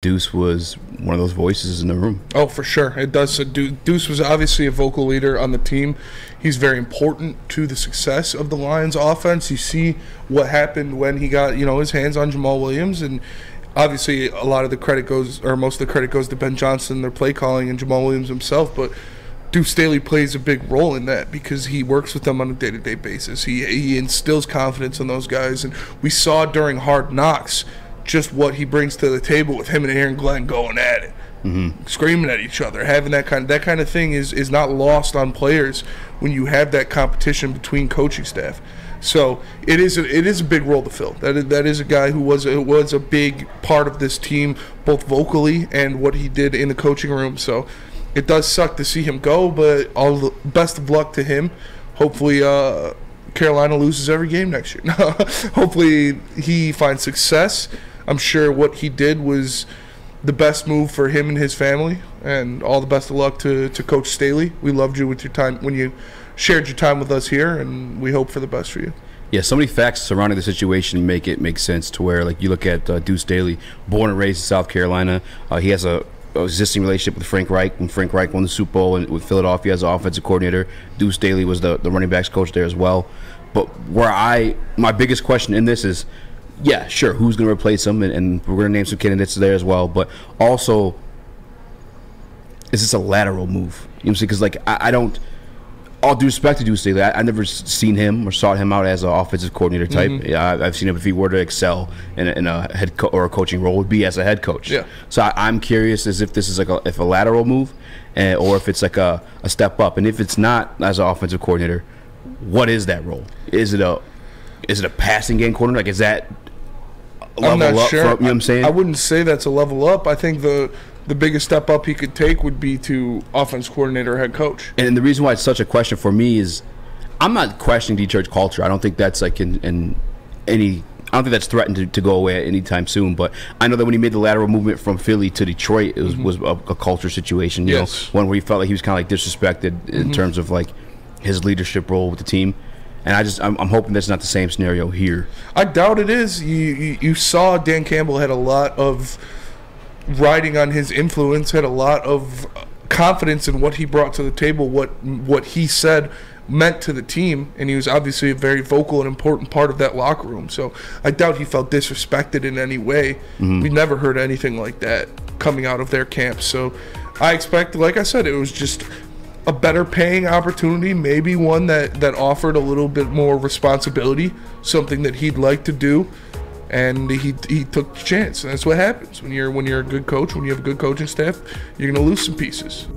Deuce was one of those voices in the room. Oh, for sure. It does. So Deuce was obviously a vocal leader on the team. He's very important to the success of the Lions offense. You see what happened when he got, his hands on Jamal Williams, and obviously a lot of the credit goes, or most of the credit goes to Ben Johnson, their play calling, and Jamal Williams himself, but Deuce Staley plays a big role in that because he works with them on a day-to-day basis. He instills confidence in those guys, and we saw during Hard Knocks just what he brings to the table with him and Aaron Glenn going at it, screaming at each other, having that kind of thing is not lost on players when you have that competition between coaching staff. So it is a big role to fill. That is a guy who was a big part of this team, both vocally and what he did in the coaching room. So it does suck to see him go, but all the best of luck to him. Hopefully Carolina loses every game next year. Hopefully he finds success. I'm sure what he did was the best move for him and his family, and all the best of luck to Coach Staley. We loved you with your time when you shared your time with us here, and we hope for the best for you. Yeah, so many facts surrounding the situation make it make sense to where, like, you look at Deuce Staley, born and raised in South Carolina. He has a existing relationship with Frank Reich. When Frank Reich won the Super Bowl and with Philadelphia as an offensive coordinator, Deuce Staley was the running backs coach there as well. But my biggest question in this is, yeah, sure, who's going to replace him? And we're going to name some candidates there as well. But also, is this a lateral move? You know what I'm saying? Because, like, I don't, all due respect to Deuce Staley, I never seen him or sought him out as an offensive coordinator type. Yeah, I've seen him if he were to excel in a head or a coaching role, would be as a head coach. Yeah. So I'm curious as if this is like a lateral move, or if it's like a step up. And if it's not as an offensive coordinator, what is that role? Is it a passing game coordinator? Like, is that I'm not sure. You know what I'm saying? I wouldn't say that's a level up. I think the biggest step up he could take would be to offense coordinator or head coach. And the reason why it's such a question for me is I'm not questioning Detroit's culture. I don't think that's like I don't think that's threatened to go away anytime soon. But I know that when he made the lateral movement from Philly to Detroit, it was a culture situation. You know, one where he felt like he was kind of like disrespected in terms of like his leadership role with the team. And I'm hoping that's not the same scenario here. I doubt it is. You saw Dan Campbell had a lot of riding on his influence, had a lot of confidence in what he brought to the table, what he said meant to the team, and he was obviously a very vocal and important part of that locker room. So I doubt he felt disrespected in any way. We never heard anything like that coming out of their camp. So I expect, like I said, it was just a better paying opportunity, maybe one that offered a little bit more responsibility, something that he'd like to do, and he took the chance. And that's what happens when you're a good coach, when you have a good coaching staff, you're going to lose some pieces.